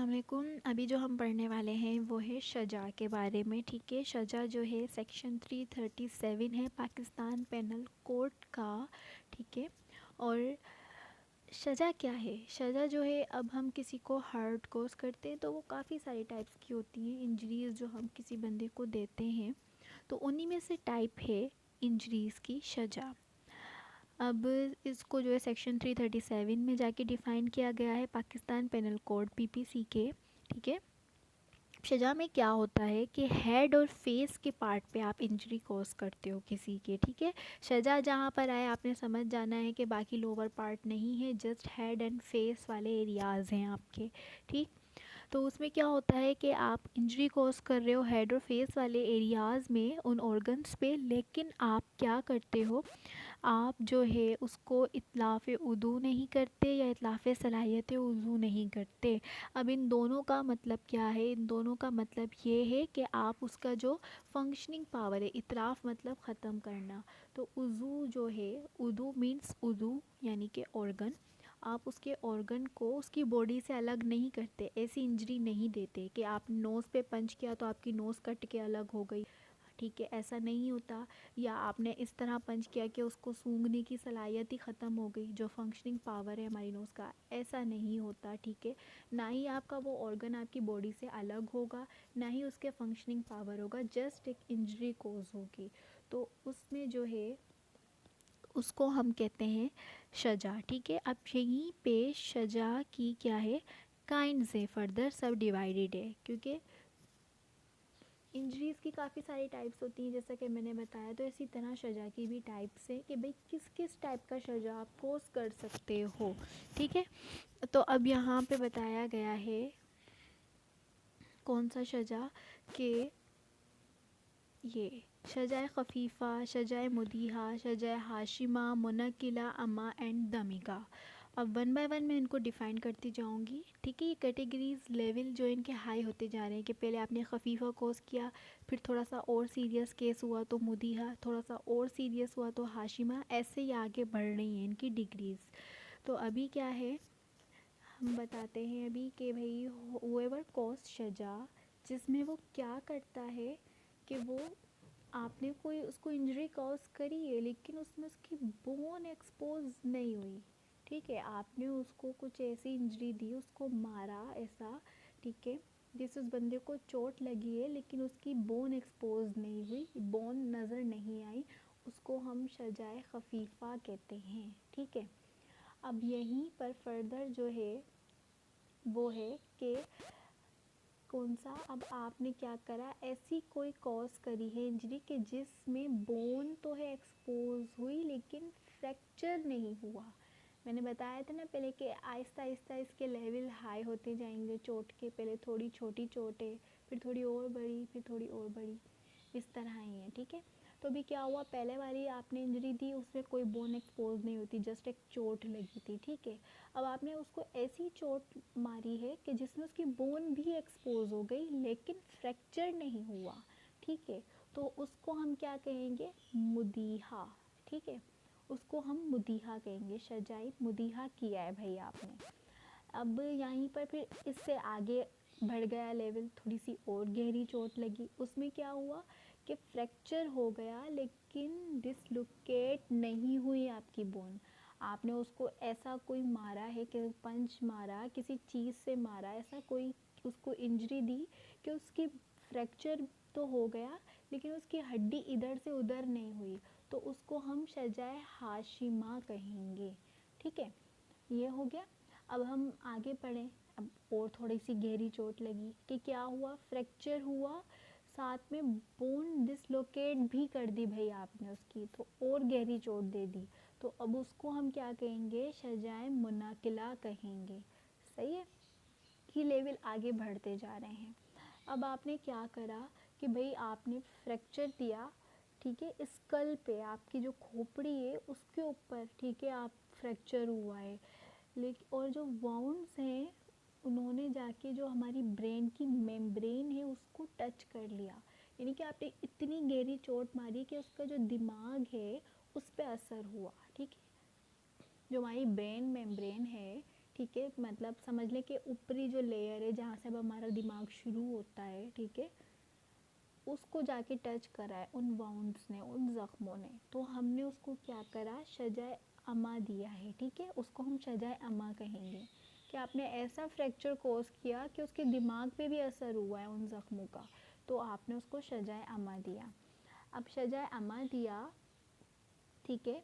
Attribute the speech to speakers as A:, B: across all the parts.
A: अस्सलाम वालेकुम। अभी जो हम पढ़ने वाले हैं वो है शजा के बारे में। ठीक है, शजा जो है सेक्शन 337 है पाकिस्तान पेनल कोड का। ठीक है, और सज़ा क्या है? सज़ा जो है, अब हम किसी को हर्ट कोस करते हैं तो वो काफ़ी सारी टाइप्स की होती हैं। इंजरीज़ जो हम किसी बंदे को देते हैं तो उन्हीं में से टाइप है इंजरीज़ की सज़ा। अब इसको जो है सेक्शन 337 में जाके डिफ़ाइन किया गया है पाकिस्तान पेनल कोड पीपीसी के। ठीक है, सज़ा में क्या होता है कि हेड और फेस के पार्ट पे आप इंजरी कॉज करते हो किसी के। ठीक है, सज़ा जहाँ पर आए आपने समझ जाना है कि बाकी लोअर पार्ट नहीं है, जस्ट हेड एंड फेस वाले एरियाज़ हैं आपके। ठीक, तो उसमें क्या होता है कि आप इंजरी कॉज कर रहे हो हेड और फेस वाले एरियाज़ में उन ऑर्गन्स पे, लेकिन आप क्या करते हो, आप जो है उसको इतलाफ़ उदू नहीं करते या इतलाफ़ सलाहियत उज़ू नहीं करते। अब इन दोनों का मतलब क्या है? इन दोनों का मतलब ये है कि आप उसका जो फंक्शनिंग पावर है, इतलाफ़ मतलब ख़त्म करना, तो उज़ू जो है, उदू मीन्स उज़ू यानी कि ऑर्गन, आप उसके ऑर्गन को उसकी बॉडी से अलग नहीं करते। ऐसी इंजरी नहीं देते कि आप नोज़ पे पंच किया तो आपकी नोज़ कट के अलग हो गई। ठीक है, ऐसा नहीं होता। या आपने इस तरह पंच किया कि उसको सूंघने की सलाहियत ही ख़त्म हो गई, जो फंक्शनिंग पावर है हमारी नोज़ का, ऐसा नहीं होता। ठीक है, ना ही आपका वो ऑर्गन आपकी बॉडी से अलग होगा, ना ही उसके फंक्शनिंग पावर होगा, जस्ट एक इंजरी कोज होगी। तो उसमें जो है उसको हम कहते हैं सजा। ठीक है, अब यहीं पे सजा की क्या है, काइंड से फर्दर सब डिवाइडेड है, क्योंकि इंजरीज़ की काफ़ी सारी टाइप्स होती हैं जैसा कि मैंने बताया। तो इसी तरह सज़ा की भी टाइप्स हैं कि भाई किस किस टाइप का सज़ा आप कोस कर सकते हो। ठीक है, तो अब यहाँ पे बताया गया है कौन सा सज़ा, कि ये सजाए खफीफ़ा, सजाए मुदीहा, सजाए हाशिमा, मुनकिला, अमा एंड दमिगा। अब वन बाय वन मैं इनको डिफ़ाइन करती जाऊंगी। ठीक है, ये कैटेगरीज लेवल जो इनके हाई होते जा रहे हैं कि पहले आपने खफीफ़ा कोर्स किया, फिर थोड़ा सा और सीरियस केस हुआ तो मुदीहा, थोड़ा सा और सीरियस हुआ तो हाशिमा, ऐसे ही आगे बढ़ रही हैं इनकी डिग्रीज़। तो अभी क्या है, हम बताते हैं अभी कि भाई हुएवर कॉज सजा, जिसमें वो क्या करता है कि वो, आपने कोई उसको इंजरी कॉज करी है लेकिन उसमें उसकी बोन एक्सपोज नहीं हुई। ठीक है, आपने उसको कुछ ऐसी इंजरी दी, उसको मारा ऐसा, ठीक है, जिससे उस बंदे को चोट लगी है लेकिन उसकी बोन एक्सपोज नहीं हुई, बोन नज़र नहीं आई, उसको हम सजाए खफीफ़ा कहते हैं। ठीक है, अब यहीं पर फर्दर जो है वो है कि कौन सा, अब आपने क्या करा, ऐसी कोई कॉज करी है इंजरी के जिसमें बोन तो है एक्सपोज हुई लेकिन फ्रैक्चर नहीं हुआ। मैंने बताया था ना पहले कि आहिस्ता आहिस्ता इसके लेवल हाई होते जाएंगे चोट के। पहले थोड़ी छोटी चोट है, फिर थोड़ी और बड़ी, फिर थोड़ी और बड़ी, इस तरह ही है। ठीक है, तो अभी क्या हुआ, पहले वाली आपने इंजरी दी उसमें कोई बोन एक्सपोज नहीं होती, जस्ट एक चोट लगी थी। ठीक है, अब आपने उसको ऐसी चोट मारी है कि जिसमें उसकी बोन भी एक्सपोज हो गई लेकिन फ्रैक्चर नहीं हुआ। ठीक है, तो उसको हम क्या कहेंगे, मुदीहा। ठीक है, उसको हम मुदीहा कहेंगे, सजाई मुदीहा किया है भाई आपने। अब यहीं पर फिर इससे आगे बढ़ गया लेवल, थोड़ी सी और गहरी चोट लगी, उसमें क्या हुआ कि फ्रैक्चर हो गया लेकिन डिसलोकेट नहीं हुई आपकी बोन। आपने उसको ऐसा कोई मारा है कि पंच मारा, किसी चीज़ से मारा, ऐसा कोई उसको इंजरी दी कि उसकी फ्रैक्चर तो हो गया लेकिन उसकी हड्डी इधर से उधर नहीं हुई, तो उसको हम सजाए हाशिमा कहेंगे। ठीक है, ये हो गया। अब हम आगे बढ़ें, अब और थोड़ी सी गहरी चोट लगी कि क्या हुआ, फ्रैक्चर हुआ, साथ में बोन डिसलोकेट भी कर दी भाई आपने उसकी, तो और गहरी चोट दे दी, तो अब उसको हम क्या कहेंगे, सजाए मुनाकिला कहेंगे। सही है, कि लेवल आगे बढ़ते जा रहे हैं। अब आपने क्या करा कि भाई आपने फ्रैक्चर दिया, ठीक है, स्कल पे, आपकी जो खोपड़ी है उसके ऊपर, ठीक है, आप फ्रैक्चर हुआ है, लेकिन और जो वाउंड्स हैं उन्होंने जाके जो हमारी ब्रेन की मेम्ब्रेन है उसको टच कर लिया, यानी कि आपने इतनी गहरी चोट मारी कि उसका जो दिमाग है उस पर असर हुआ। ठीक है, जो हमारी ब्रेन मेम्ब्रेन है, ठीक है, मतलब समझ लें कि ऊपरी जो लेयर है जहाँ से अब हमारा दिमाग शुरू होता है, ठीक है, उसको जाके टच करा है उन वाउंड्स ने, उन ज़ख्मों ने, तो हमने उसको क्या करा, शजाए अमा दिया है, ठीक है, उसको हम शजाए अमा कहेंगे कि आपने ऐसा फ्रैक्चर कोज किया कि उसके दिमाग पे भी असर हुआ है उन ज़ख्मों का, तो आपने उसको शजाए अमा दिया। अब शजाए अमा दिया, ठीक है,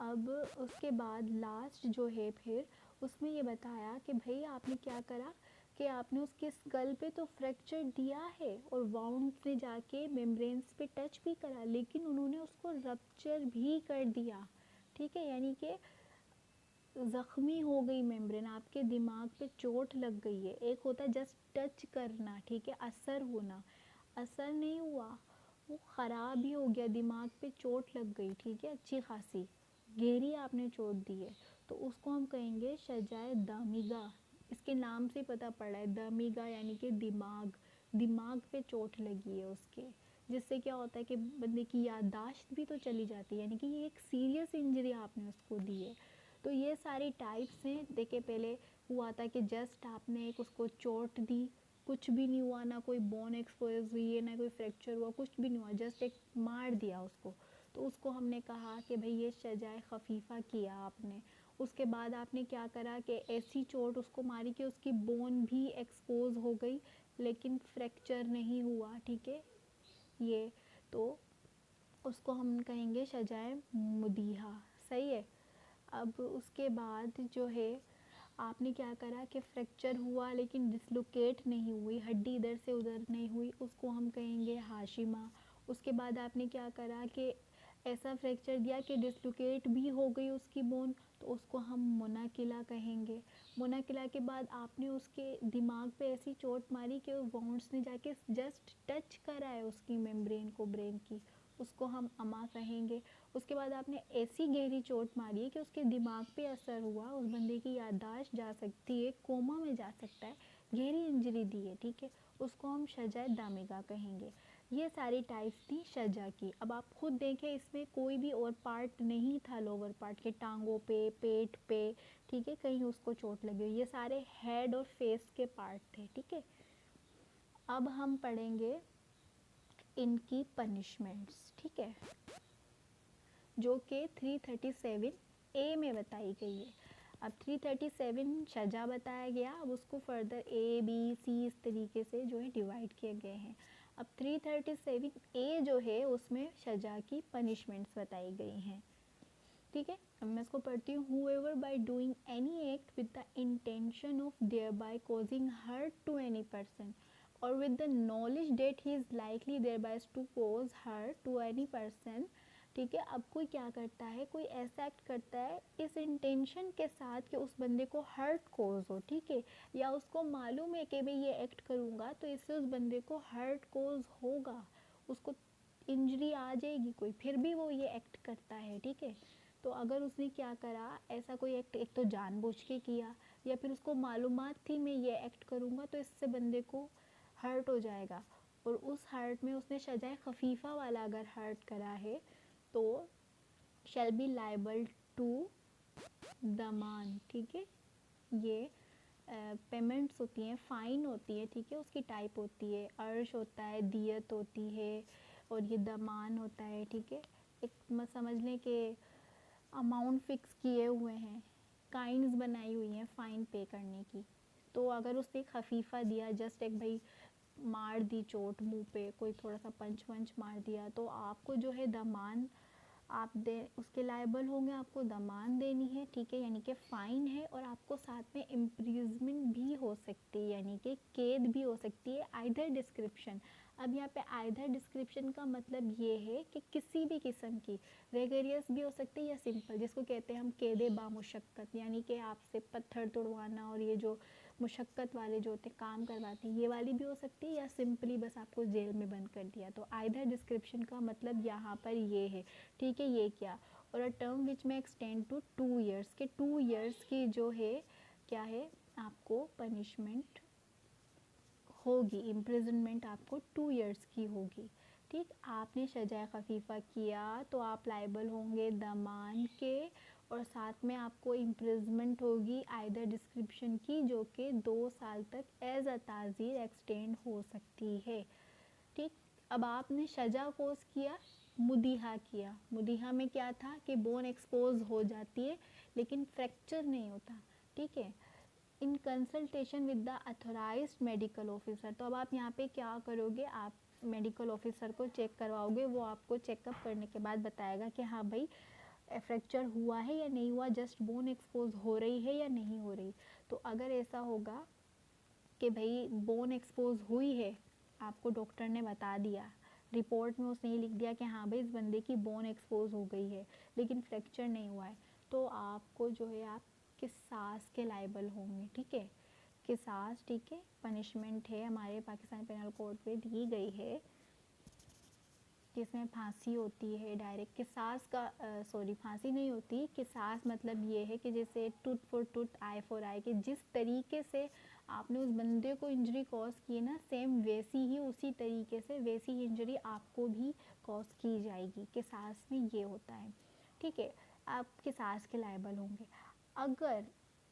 A: अब उसके बाद लास्ट जो है फिर उसमें ये बताया कि भाई आपने क्या करा कि आपने उसके स्कल पे तो फ्रैक्चर दिया है और वाउंड ने जाके मेम्ब्रेन्स पे टच भी करा, लेकिन उन्होंने उसको रप्चर भी कर दिया, ठीक है, यानी कि ज़ख्मी हो गई मेम्ब्रेन, आपके दिमाग पे चोट लग गई है। एक होता है जस्ट टच करना, ठीक है, असर होना, असर नहीं हुआ, वो ख़राब ही हो गया, दिमाग पे चोट लग गई, ठीक है, अच्छी खासी गहरी आपने चोट दी है, तो उसको हम कहेंगे शजाए दामिगा। इसके नाम से पता पड़ा है दामिगा, यानी कि दिमाग, दिमाग पे चोट लगी है उसके, जिससे क्या होता है कि बंदे की याददाश्त भी तो चली जाती है, यानी कि ये एक सीरियस इंजरी आपने उसको दी है। तो ये सारी टाइप्स हैं। देखिए पहले हुआ था कि जस्ट आपने एक उसको चोट दी, कुछ भी नहीं हुआ, ना कोई बोन एक्सपोज हुई है, ना कोई फ्रैक्चर हुआ, कुछ भी नहीं हुआ, जस्ट एक मार दिया उसको, तो उसको हमने कहा कि भाई ये शजाए खफीफ़ा किया आपने। उसके बाद आपने क्या करा कि ऐसी चोट उसको मारी कि उसकी बोन भी एक्सपोज हो गई लेकिन फ्रैक्चर नहीं हुआ, ठीक है, ये तो उसको हम कहेंगे शजाए मुदीहा, सही है। अब उसके बाद जो है आपने क्या करा कि फ्रैक्चर हुआ लेकिन डिसलोकेट नहीं हुई, हड्डी इधर से उधर नहीं हुई, उसको हम कहेंगे हाशिमा। उसके बाद आपने क्या करा कि ऐसा फ्रैक्चर दिया कि डिसलोकेट भी हो गई उसकी बोन, तो उसको हम मुनाकिला कहेंगे। मुनाकिला के बाद आपने उसके दिमाग पे ऐसी चोट मारी कि वाउंड्स ने जाके जस्ट टच करा है उसकी मेम्ब्रेन को, ब्रेन की, उसको हम अमा कहेंगे। उसके बाद आपने ऐसी गहरी चोट मारी है कि उसके दिमाग पे असर हुआ, उस बंदे की याददाश्त जा सकती है, कोमा में जा सकता है, गहरी इंजरी दी है, ठीक है, उसको हम शजाए दामिगा कहेंगे। ये सारी टाइप्स थी शजा की। अब आप खुद देखें इसमें कोई भी और पार्ट नहीं था लोअर पार्ट के, टांगों पे, पेट पे, ठीक है, कहीं उसको चोट लगी हुई, ये सारे हेड और फेस के पार्ट थे, ठीक है। अब हम पढ़ेंगे इनकी पनिशमेंट्स, ठीक है, जो कि 337 ए में बताई गई है। अब 337 सजा बताया गया, अब उसको फर्दर ए बी सी इस तरीके से जो है डिवाइड किए गए हैं। अब 337 ए जो है उसमें सजा की पनिशमेंट्स बताई गई हैं, ठीक है। अब मैं इसको पढ़ती हूँ। whoever by doing any act with the intention of thereby causing hurt to any person or with the knowledge that he is likely thereby to cause hurt to any person, ठीक है। अब कोई क्या करता है, कोई ऐसा एक्ट करता है इस इंटेंशन के साथ कि उस बंदे को हर्ट कोज हो, ठीक है, या उसको मालूम है कि मैं ये एक्ट करूँगा तो इससे उस बंदे को हर्ट कोज होगा, उसको इंजरी आ जाएगी कोई, फिर भी वो ये एक्ट करता है, ठीक है। तो अगर उसने क्या करा, ऐसा कोई एक्ट एक तो जानबूझ के किया या फिर उसको मालूमात थी मैं ये एक्ट करूँगा तो इससे बंदे को हर्ट हो जाएगा, और उस हर्ट में उसने सजाए खफीफ़ा वाला अगर हर्ट करा है तो शैल बी लाइबल टू दमान, ठीक है। ये पेमेंट्स होती हैं, फ़ाइन होती है, ठीक है, उसकी टाइप होती है, अर्श होता है, दियत होती है, और ये दमान होता है, ठीक है। एक समझ लें कि अमाउंट फ़िक्स किए हुए हैं, काइंड्स बनाई हुई हैं फ़ाइन पे करने की। तो अगर उसने खफीफ़ा दिया, जस्ट एक भाई मार दी चोट मुंह पे, कोई थोड़ा सा पंच वंच मार दिया, तो आपको जो है दमान आप दे उसके लायबल होंगे, आपको दमान देनी है, ठीक है, यानी कि फ़ाइन है, और आपको साथ में इम्प्रिजमेंट भी हो सकती है, यानी कि कैद भी हो सकती है, आइदर डिस्क्रिप्शन। अब यहाँ पे आइदर डिस्क्रिप्शन का मतलब ये है कि किसी भी किस्म की, वेगरियस भी हो सकती है या सिंपल, जिसको कहते हैं हम कैद बामुशक्क़त, यानी कि आपसे पत्थर तोड़वाना और ये जो मुशक्क़त वाले जो होते काम करवाते हैं, ये वाली भी हो सकती है, या सिंपली बस आपको जेल में बंद कर दिया। तो आइदर डिस्क्रिप्शन का मतलब यहाँ पर ये है, ठीक है, ये क्या, और अ टर्म विच में एक्सटेंड टू 2 ईयर्स के 2 ईयर्स की जो है क्या है आपको पनिशमेंट होगी, इम्प्रिजनमेंट आपको 2 ईयर्स की होगी, ठीक। आपने सजाए खफीफ़ा किया तो आप लाइबल होंगे दमान के और साथ में आपको इम्प्रिजमेंट होगी आइदर डिस्क्रिप्शन की, जो कि 2 साल तक एज अ ताज़ीर एक्सटेंड हो सकती है। ठीक, अब आपने सजा कोर्स किया, मुदीहा किया। मुदीहा में क्या था कि बोन एक्सपोज हो जाती है लेकिन फ्रैक्चर नहीं होता। ठीक है, in consultation with the authorised medical officer. तो अब आप यहाँ पे क्या करोगे, आप मेडिकल ऑफिसर को चेक करवाओगे, वो आपको चेकअप करने के बाद बताएगा कि हाँ भाई फ्रैक्चर हुआ है या नहीं हुआ, जस्ट बोन एक्सपोज हो रही है या नहीं हो रही। तो अगर ऐसा होगा कि भाई बोन एक्सपोज हुई है, आपको डॉक्टर ने बता दिया, रिपोर्ट में उसने ये लिख दिया कि हाँ भाई इस बंदे की बोन एक्सपोज हो गई है लेकिन फ्रैक्चर नहीं हुआ है, तो आपको जो है आप किसास के लायबल होंगे। ठीक है, किसास, ठीक है, पनिशमेंट है हमारे पाकिस्तान पेनल कोड पे दी गई है, जिसमें फांसी होती है डायरेक्ट। किसास का सॉरी फांसी नहीं होती, किसास मतलब ये है कि जैसे टूट फॉर टूट, आई फॉर आई, कि जिस तरीके से आपने उस बंदे को इंजरी कॉज की है ना, सेम वैसी ही उसी तरीके से वैसी ही इंजरी आपको भी कॉज की जाएगी। किसास में ये होता है। ठीक है, आप किसास के लायबल होंगे। अगर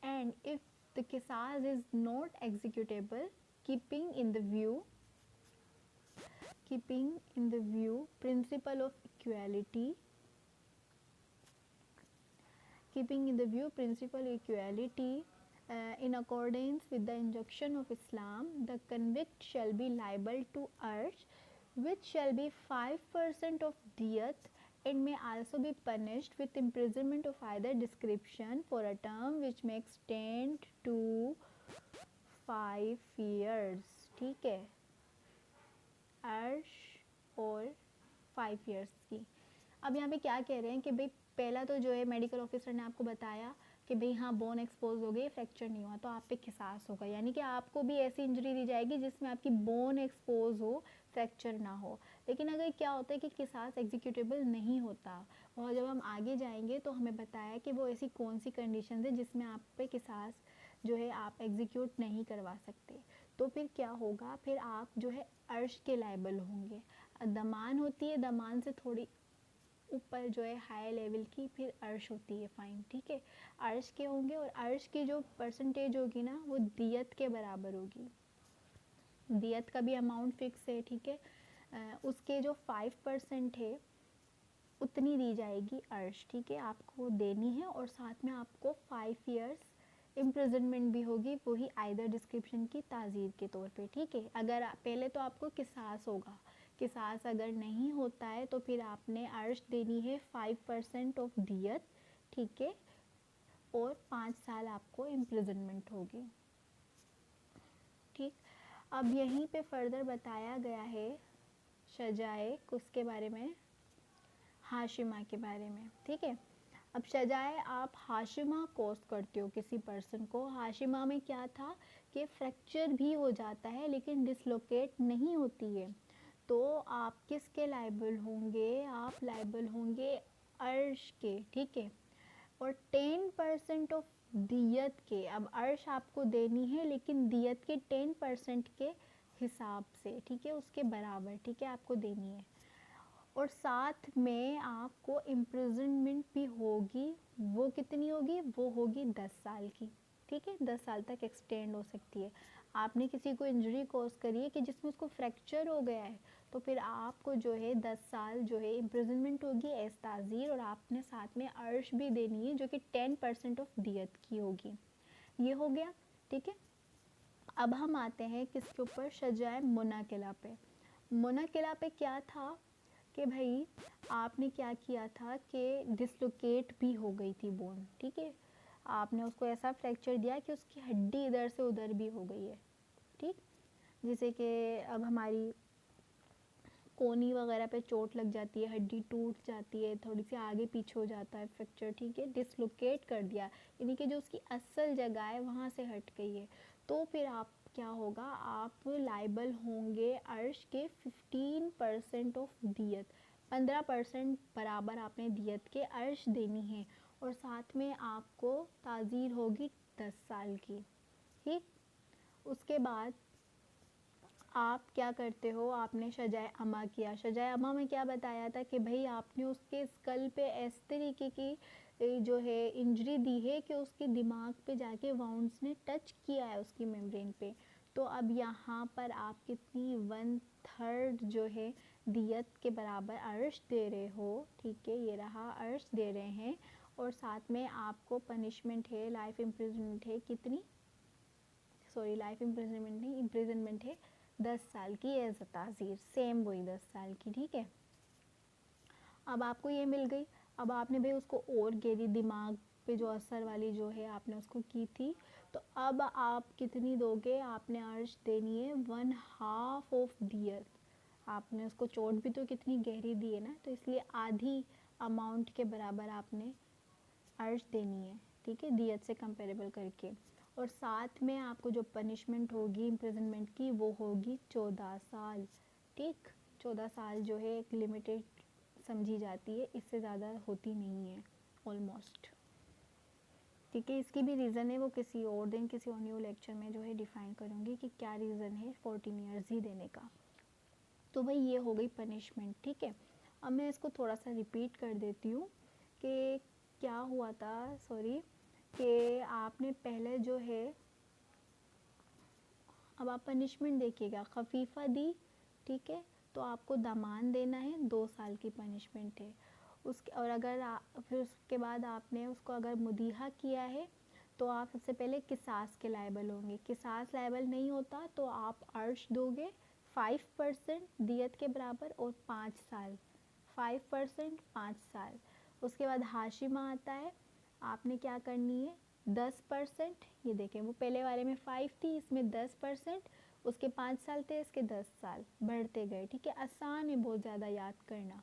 A: एंड इफ द किसास is not executable, keeping in the view principle of equality, in accordance with the injunction of Islam, the convict shall be liable to arsh, which shall be 5% of diyat, and may also be punished with imprisonment of either description for a term which may extend to 5 years. ठीक है, अर्श और 5 years की। अब यहाँ पे क्या कह रहे हैं कि भाई पहला तो जो है मेडिकल ऑफिसर ने आपको बताया कि भाई हाँ बोन एक्सपोज हो गई, फ्रैक्चर नहीं हुआ, तो आप पे खिसास होगा, यानी कि आपको भी ऐसी इंजरी दी जाएगी जिसमें आपकी बोन एक्सपोज हो, फ्रैक्चर ना हो। लेकिन अगर क्या होता है कि खिसास एग्जीक्यूटेबल नहीं होता, और जब हम आगे जाएंगे तो हमें बताया कि वो ऐसी कौन सी कंडीशन है जिसमें आप पे खिसास जो है आप एग्जीक्यूट नहीं करवा सकते, तो फिर क्या होगा, फिर आप जो है अर्श के लायबल होंगे। दमान होती है, दमान से थोड़ी ऊपर जो है हाई लेवल की फिर अर्श होती है, फाइन। ठीक है, अर्श के होंगे, और अर्श की जो परसेंटेज होगी ना वो दियत के बराबर होगी। दियत का भी अमाउंट फिक्स है। ठीक है, उसके जो 5% है उतनी दी जाएगी अर्श। ठीक है, आपको देनी है, और साथ में आपको 5 इयर्स इम्प्रिजनमेंट भी होगी, वही आइदर डिस्क्रिप्शन की ताज़ीर के तौर पे। ठीक है, अगर पहले तो आपको किसास होगा, किसास अगर नहीं होता है तो फिर आपने अर्श देनी है 5% ऑफ दियत। ठीक है, और 5 साल आपको इम्प्रिजनमेंट होगी। ठीक, अब यहीं पे फर्दर बताया गया है सजाए उसके बारे में, हाशिमा के बारे में। ठीक है, अब सजाए आप हाशिमा कॉज करते हो किसी पर्सन को। हाशिमा में क्या था कि फ्रैक्चर भी हो जाता है लेकिन डिसलोकेट नहीं होती है, तो आप किसके लायबल होंगे, आप लायबल होंगे अर्श के। ठीक है, और 10% ऑफ दियत के, अब अर्श आपको देनी है लेकिन दियत के 10% के हिसाब से, ठीक है, उसके बराबर, ठीक है, आपको देनी है। और साथ में आपको इम्प्रिजनमेंट भी होगी, वो कितनी होगी, वो होगी 10 साल की। ठीक है, 10 साल तक एक्सटेंड हो सकती है। आपने किसी को इंजरी कॉज करी है कि जिसमें उसको फ्रैक्चर हो गया है, तो फिर आपको जो है 10 साल जो है इम्प्रिजनमेंट होगी एज ताज़ीर, और आपने साथ में अर्श भी देनी है जो कि 10% ऑफ दियत की होगी। ये हो गया। ठीक है, अब हम आते हैं किसके ऊपर, सजाए मुनाकिला पे। मुनाकिला पे क्या था कि भाई आपने क्या किया था कि डिसलोकेट भी हो गई थी बोन। ठीक है, आपने उसको ऐसा फ्रैक्चर दिया कि उसकी हड्डी इधर से उधर भी हो गई है। ठीक, जैसे कि अब हमारी कोनी वगैरह पे चोट लग जाती है, हड्डी टूट जाती है, थोड़ी सी आगे पीछे हो जाता है फ्रैक्चर। ठीक है, डिसलोकेट कर दिया, यानी कि जो उसकी असल जगह है वहाँ से हट गई है, तो फिर आप क्या होगा, आप लायबल होंगे अर्श के 15% ऑफ दियत। 15% बराबर आपने दियत के अर्श देनी है, और साथ में आपको ताज़ीर होगी 10 साल की। ठीक, उसके बाद आप क्या करते हो, आपने सजाए अमा किया। सजाए अमा में क्या बताया था कि भाई आपने उसके स्कल पे इस तरीके की जो है इंजरी दी है कि उसके दिमाग पे जाके वाउंड्स ने टच किया है उसकी मेम्ब्रेन पे। तो अब यहाँ पर आप कितनी 1/3 जो है दियत के बराबर अर्श दे रहे हो, ठीक है, ये रहा अर्श दे रहे हैं। और साथ में आपको पनिशमेंट है, लाइफ इम्प्रिजनमेंट है, कितनी, सॉरी लाइफ इम्प्रिजनमेंट नहीं, इम्प्रिजनमेंट है 10 साल की एज अ ताज़ीर, सेम वही 10 साल की, ठीक है। अब आपको ये मिल गई। अब आपने भाई उसको और गहरी दिमाग पे जो असर वाली जो है आपने उसको की थी, तो अब आप कितनी दोगे, आपने अर्श देनी है 1/2 ऑफ दियत। आपने उसको चोट भी तो कितनी गहरी दी है ना, तो इसलिए आधी अमाउंट के बराबर आपने अर्श देनी है, ठीक है, दियत से कंपेरेबल करके। और साथ में आपको जो पनिशमेंट होगी इम्प्रिजनमेंट की वो होगी 14 साल, ठीक। 14 साल जो है एक लिमिटेड समझी जाती है, इससे ज़्यादा होती नहीं है ऑलमोस्ट, ठीक है। इसकी भी रीज़न है, वो किसी और दिन किसी और न्यू लेक्चर में जो है डिफ़ाइन करूँगी कि क्या रीज़न है 14 ईयर्स ही देने का। तो भाई ये हो गई पनिशमेंट, ठीक है। अब मैं इसको थोड़ा सा रिपीट कर देती हूँ कि क्या हुआ था, सॉरी, कि आपने पहले जो है, अब आप पनिशमेंट देखिएगा, खफीफ़ा दी, ठीक है, तो आपको दमान देना है, 2 साल की पनिशमेंट है उसके। और अगर फिर उसके बाद आपने उसको अगर मुदीहा किया है तो आप सबसे पहले किसास के लायबल होंगे। किसास लायबल नहीं होता तो आप अर्श दोगे 5% दियत के बराबर और 5 साल, 5% 5 साल। उसके बाद हाशिमा आता है, आपने क्या करनी है 10%, ये देखें वो पहले वाले में 5 थी, इसमें 10%, उसके 5 साल थे, इसके 10 साल बढ़ते गए, ठीक है। आसान है बहुत ज़्यादा याद करना।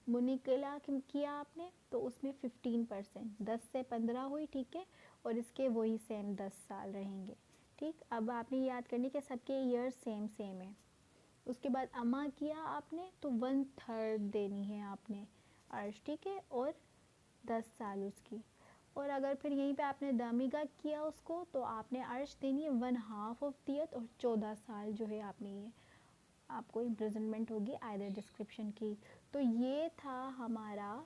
A: मुनिकला किया आपने तो उसमें 15%, 10 से 15 हुई, ठीक है, और इसके वही सेम 10 साल रहेंगे, ठीक। अब आपने याद करनी कि सबके ईयर सेम सेम है। उसके बाद अमा किया आपने तो 1/3 देनी है आपने अर्श, ठीक है, और 10 साल उसकी। और अगर फिर यहीं पे आपने दामिगा किया उसको तो आपने अर्श देनी है 1/2 ऑफ दियत और 14 साल जो है आपने ये आपको इम्प्रिजनमेंट होगी आयदर डिस्क्रिप्शन की। तो ये था हमारा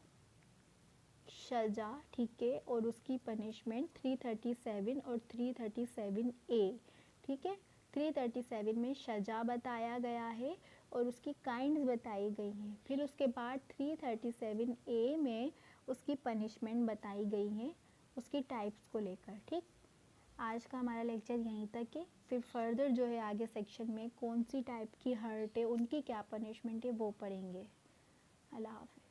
A: सजा, ठीक है, और उसकी पनिशमेंट 337 और 337A, ठीक है। 337 में सजा बताया गया है और उसकी काइंड्स बताई गई हैं। फिर उसके बाद 337A में उसकी पनिशमेंट बताई गई हैं उसकी टाइप्स को लेकर, ठीक। आज का हमारा लेक्चर यहीं तक है। फिर फर्दर जो है आगे सेक्शन में कौन सी टाइप की हर्ट है, उनकी क्या पनिशमेंट है, वो पढ़ेंगे। अल्लाह हाफ़िज़।